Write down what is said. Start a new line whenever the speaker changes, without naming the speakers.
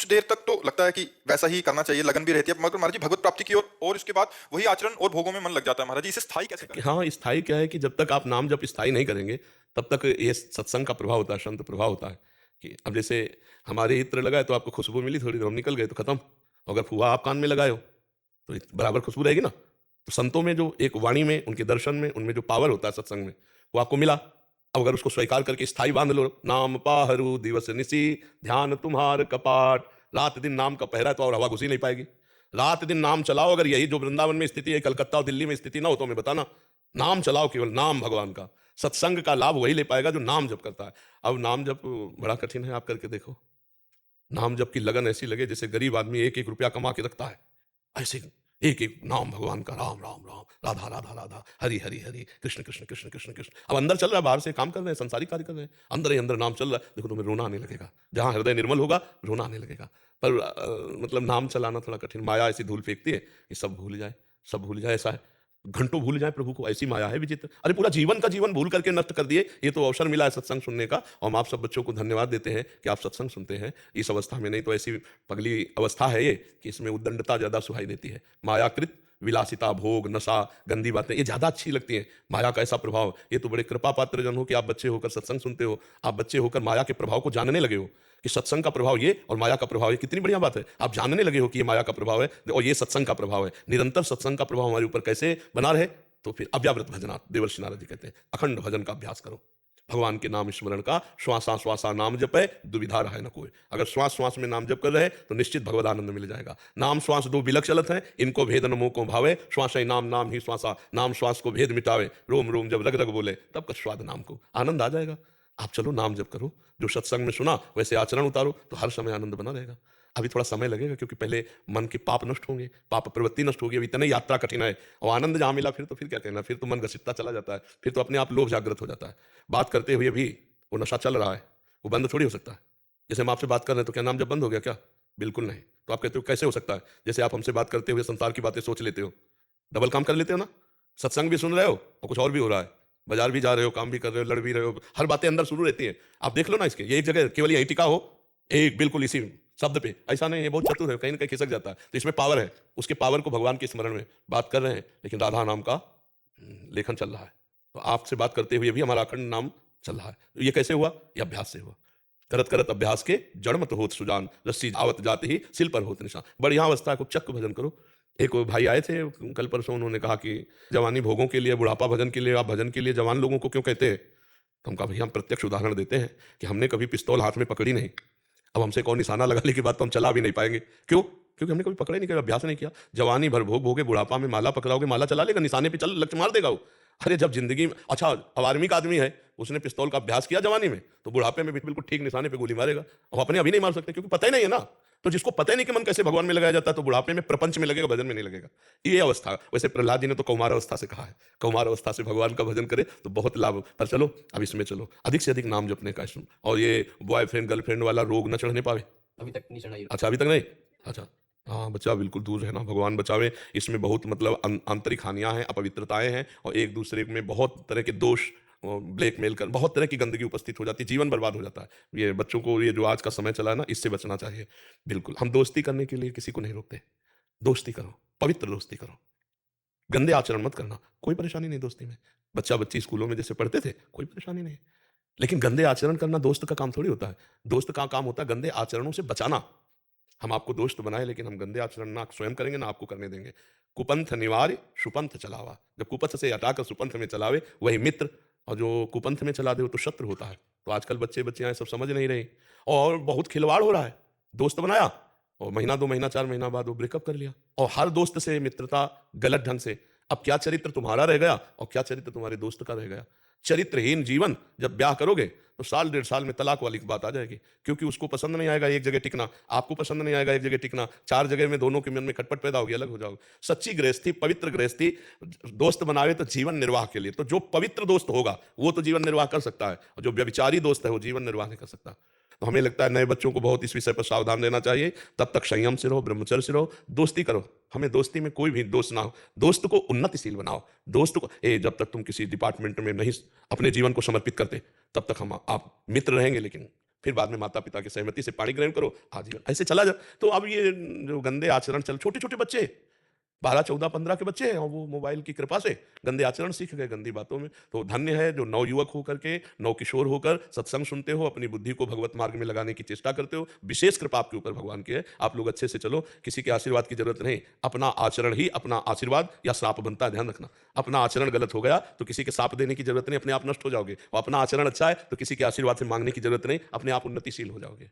कुछ देर तक तो लगता है कि वैसा ही करना चाहिए, लगन भी रहती है, मगर महाराज जी भगवत प्राप्ति की ओर और उसके बाद वही आचरण और भोगों में मन लग जाता है। महाराज जी इसे स्थायी कैसे
कि
करें?
हाँ, स्थायी क्या है कि जब तक आप नाम जप स्थायी नहीं करेंगे, तब तक ये सत्संग का प्रभाव होता है, संत प्रभाव होता है कि अब जैसे हमारे इत्र लगाए तो आपको खुशबू मिली, थोड़ी देर हम निकल गए तो खत्म। अगर फुआ आप कान में लगाए हो, तो बराबर खुशबू रहेगी ना। तो संतों में जो एक वाणी में, उनके दर्शन में, उनमें जो पावर होता है सत्संग में, वो आपको मिला। अब अगर उसको स्वीकार करके स्थायी बांध लो, नाम पाहरू दिवस निसी, ध्यान तुम्हार कपाट, रात दिन नाम का पहरा है तो और हवा घुसी नहीं पाएगी। रात दिन नाम चलाओ। अगर यही जो वृंदावन में स्थिति है, कलकत्ता और दिल्ली में स्थिति ना हो तो हमें बताना। नाम चलाओ, केवल नाम भगवान का। सत्संग का लाभ वही ले पाएगा जो नाम जप करता है। अब नाम जप बड़ा कठिन है, आप करके देखो। नाम जप की लगन ऐसी लगे जैसे गरीब आदमी एक एक रुपया कमा के रखता है, ऐसे एक एक नाम भगवान का, राम राम राम, राधा राधा राधा, हरि हरि हरि, कृष्ण कृष्ण कृष्ण कृष्ण कृष्ण। अब अंदर चल रहा है, बाहर से काम कर रहे हैं, संसारिक कार्य कर रहे हैं, अंदर ही अंदर नाम चल रहा है। देखो तुम्हें रोना आने लगेगा, जहां हृदय निर्मल होगा रोना आने लगेगा। पर मतलब नाम चलाना थोड़ा कठिन। माया ऐसी धूल फेंकती है कि सब भूल जाए, सब भूल जाए। ऐसा है, घंटों भूल जाए प्रभु को, ऐसी माया है विचित्र। अरे पूरा जीवन का जीवन भूल करके नष्ट कर दिए। ये तो अवसर मिला है सत्संग सुनने का, और हम आप सब बच्चों को धन्यवाद देते हैं कि आप सत्संग सुनते हैं इस अवस्था में। नहीं तो ऐसी पगली अवस्था है ये कि इसमें उद्दंडता ज्यादा सुहाई देती है। मायाकृत विलासिता, भोग, नशा, गंदी बातें ये ज्यादा अच्छी लगती हैं। माया का ऐसा प्रभाव, ये तो बड़े कृपा पात्र जन हो कि आप बच्चे होकर सत्संग सुनते हो, आप बच्चे होकर माया के प्रभाव को जानने लगे हो कि सत्संग का प्रभाव ये और माया का प्रभाव ये। कितनी बढ़िया बात है, आप जानने लगे हो कि ये माया का प्रभाव है और ये सत्संग का प्रभाव है। निरंतर सत्संग का प्रभाव हमारे ऊपर कैसे बना रहे, तो फिर अव्यावृत भजनात्, देवर्षि नारद जी कहते हैं, अखंड भजन का अभ्यास करो। भगवान के नाम स्मरण का, श्वासा श्वासा नाम जप है, दुविधा रहे न कोई। अगर श्वास श्वास में नाम जप कर रहे तो निश्चित भगवद आनंद मिल जाएगा। नाम श्वास दो बिलक चलत है, इनको भेद न मोह को भावे, श्वास ही नाम नाम ही श्वासा, नाम श्वास को भेद मिटावे, रोम रोम जब रग रग बोले तब का स्वाद नाम को। आनंद आ जाएगा। आप चलो नाम जप करो, जो सत्संग में सुना वैसे आचरण उतारो, तो हर समय आनंद बना रहेगा। अभी थोड़ा समय लगेगा क्योंकि पहले मन के पाप नष्ट होंगे, पाप प्रवृत्ति नष्ट होगी। अभी इतनी यात्रा कठिन है, और आनंद जहां मिला फिर क्या कहना, फिर तो मन घसीटता चला जाता है, फिर तो अपने आप लोभ जागृत हो जाता है। बात करते हुए भी वो नशा चल रहा है, वो बंद थोड़ी हो सकता है। जैसे हम आपसे बात कर रहे हैं तो क्या नाम जब बंद हो गया क्या? बिल्कुल नहीं। तो आप कहते हो कैसे हो सकता है? जैसे आप हमसे बात करते हुए संसार की बातें सोच लेते हो, डबल काम कर लेते हो ना। सत्संग भी सुन रहे हो और कुछ और भी हो रहा है, बाजार भी जा रहे हो, काम भी कर रहे हो, लड़ भी रहे हो, हर बातें अंदर शुरू रहती है। आप देख लो ना, इसके ये एक जगह केवल यही टिका हो, एक बिल्कुल इसी शब्द पे, ऐसा नहीं। ये बहुत चतुर है, कहीं ना कहीं खिसक जाता है। तो इसमें पावर है, उसके पावर को भगवान के स्मरण में बात कर रहे हैं, लेकिन राधा नाम का लेखन चल रहा है। तो आपसे बात करते हुए भी हमारा अखंड नाम चल रहा है। तो ये कैसे हुआ? ये अभ्यास से हुआ। करत करत अभ्यास के जड़मत होत सुजान, रस्सी आवत जाते ही सिल पर होत निशान। बढ़िया अवस्था को चक्क भजन करो। एक भाई आए थे कल परसों, उन्होंने कहा कि जवानी भोगों के लिए, बुढ़ापा भजन के लिए, आप भजन के लिए जवान लोगों को क्यों कहते हैं? तो हम कहा भैया हम प्रत्यक्ष उदाहरण देते हैं कि हमने कभी पिस्तौल हाथ में पकड़ी नहीं। अब हमसे कौन निशाना लगाने के बाद तो हम चला भी नहीं पाएंगे। क्यों? क्योंकि हमने कभी पकड़ा ही नहीं, कभी अभ्यास नहीं किया। जवानी भर भोग भोगे, बुढ़ापा में माला पकड़ाओगे, माला चला लेगा, निशाने पे चल लक्ष्य मार देगा वो। अरे जब जिंदगी में, अच्छा अब आर्मी का आदमी है, उसने पिस्तौल का अभ्यास किया जवानी में, तो बुढ़ापे में भी बिल्कुल ठीक निशाने पे गोली मारेगा। अब अपने अभी नहीं मार सकते क्योंकि पता ही नहीं है ना। तो जिसको पता ही नहीं कि मन कैसे भगवान में लगाया जाता है, तो बुढ़ापे में प्रपंच में लगेगा, भजन में नहीं लगेगा। ये अवस्था, वैसे प्रहलाद जी ने तो कौमार अवस्था से कहा है, कौमार अवस्था से भगवान का भजन करे तो बहुत लाभ। पर चलो अब इसमें चलो अधिक से अधिक नाम जपने का इसमें, और ये बॉयफ्रेंड गर्लफ्रेंड वाला रोग न चढ़ने पावे।
अभी तक नहीं चढ़ाई।
अच्छा अभी तक नहीं। अच्छा हाँ, बच्चा बिल्कुल दूर रहना, भगवान बचावे। इसमें बहुत मतलब आंतरिक हानियां हैं, अपवित्रताएं हैं, और एक दूसरे में बहुत तरह के दोष, ब्लैकमेल कर, बहुत तरह की गंदगी उपस्थित हो जाती है, जीवन बर्बाद हो जाता है। ये बच्चों को, ये जो आज का समय चला है ना, इससे बचना चाहिए। बिल्कुल हम दोस्ती करने के लिए किसी को नहीं रोकते। दोस्ती करो, पवित्र दोस्ती करो, गंदे आचरण मत करना, कोई परेशानी नहीं दोस्ती में। बच्चा बच्ची स्कूलों में जैसे पढ़ते थे, कोई परेशानी नहीं। लेकिन गंदे आचरण करना दोस्त का काम थोड़ी होता है। दोस्त का काम होता है गंदे आचरणों से बचाना। हम आपको दोस्त बनाए, लेकिन हम गंदे आचरण ना स्वयं करेंगे ना आपको करने देंगे। कुपंथ निवार्य सुपंथ चलावा, जब कुपथ से हटाकर सुपंथ में चलावे वही मित्र, और जो कुपंथ में चला दे वो तो शत्रु होता है। तो आजकल बच्चे बच्चियां सब समझ नहीं रहे, और बहुत खिलवाड़ हो रहा है। दोस्त बनाया और महीना 2 महीना 4 महीना बाद वो ब्रेकअप कर लिया, और हर दोस्त से मित्रता गलत ढंग से। अब क्या चरित्र तुम्हारा रह गया और क्या चरित्र तुम्हारे दोस्त का रह गया? चरित्रहीन जीवन, जब ब्याह करोगे तो साल 1.5 साल में तलाक वाली बात आ जाएगी, क्योंकि उसको पसंद नहीं आएगा एक जगह टिकना, आपको पसंद नहीं आएगा एक जगह टिकना, 4 जगह में दोनों के मन में खटपट पैदा होगी, अलग हो जाओगे। सच्ची गृहस्थी, पवित्र गृहस्थी दोस्त बनावे तो जीवन निर्वाह के लिए। तो जो पवित्र दोस्त होगा वो तो जीवन निर्वाह कर सकता है, और जो व्यभिचारी दोस्त है वो जीवन निर्वाह नहीं कर सकता। तो हमें लगता है नए बच्चों को बहुत इस विषय पर सावधान रहना चाहिए। तब तक संयम से रहो, ब्रह्मचर्य से रहो, दोस्ती करो। हमें दोस्ती में कोई भी दोस्त ना हो, दोस्त को उन्नतिशील बनाओ। दोस्त को जब तक तुम किसी डिपार्टमेंट में नहीं अपने जीवन को समर्पित करते, तब तक हम आप मित्र रहेंगे, लेकिन फिर बाद में माता पिता की सहमति से पाणी ग्रहण करो, आजीवन ऐसे चला जा। तो अब ये जो गंदे आचरण चल, छोटे छोटे बच्चे 12 14 15 के बच्चे हैं और वो मोबाइल की कृपा से गंदे आचरण सीख गए, गंदी बातों में। तो धन्य है जो नवयुवक होकर के, नवकिशोर होकर सत्संग सुनते हो, अपनी बुद्धि को भगवत मार्ग में लगाने की चेष्टा करते हो। विशेष कृपा आपके ऊपर भगवान की है, आप लोग अच्छे से चलो, किसी के आशीर्वाद की जरूरत नहीं। अपना आचरण ही अपना आशीर्वाद या श्राप बनता है, ध्यान रखना। अपना आचरण गलत हो गया तो किसी के साप देने की जरूरत नहीं, अपने आप नष्ट हो जाओगे। और अपना आचरण अच्छा है तो किसी के आशीर्वाद से मांगने की जरूरत नहीं, अपने आप उन्नतिशील हो जाओगे।